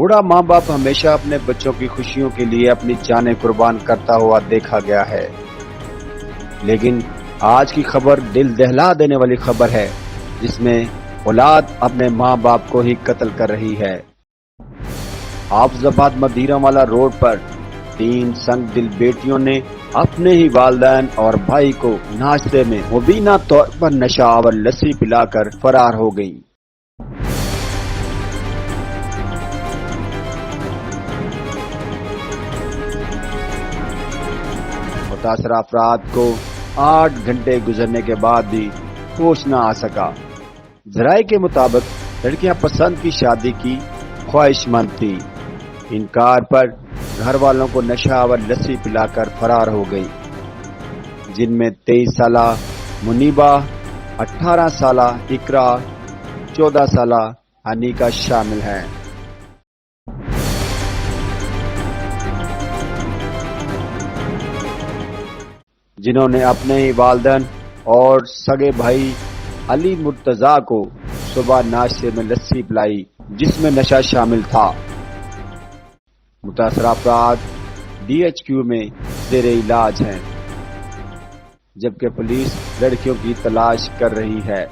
बूढ़ा माँ बाप हमेशा अपने बच्चों की खुशियों के लिए अपनी जानें कुर्बान करता हुआ देखा गया है, लेकिन आज की खबर दिल दहला देने वाली खबर है, जिसमें औलाद अपने माँ बाप को ही कत्ल कर रही है। हाफिजाबाद मदीरावाला रोड पर 3 संग दिल बेटियों ने अपने ही वालिदैन और भाई को नाश्ते में मुबीना तौर पर नशा और लस्सी पिलाकर फरार हो गईं। मुतासरा अफराद को 8 घंटे गुजरने के बाद भी होश न आ सका। जराये के मुताबिक लड़कियां पसंद की शादी की ख्वाहिशमंद थी। इनकार पर घर वालों को नशा व लस्सी पिलाकर फरार हो गई, जिनमें 23 साला मुनीबा, 18 साला इकरा, 14 साला अनीका शामिल हैं। जिन्होंने अपने ही वालिदैन और सगे भाई अली मुर्तजा को सुबह नाश्ते में लस्सी पिलाई, जिसमें नशा शामिल था। मुतासरा अफराद DHQ में जेर इलाज हैं, जबकि पुलिस लड़कियों की तलाश कर रही है।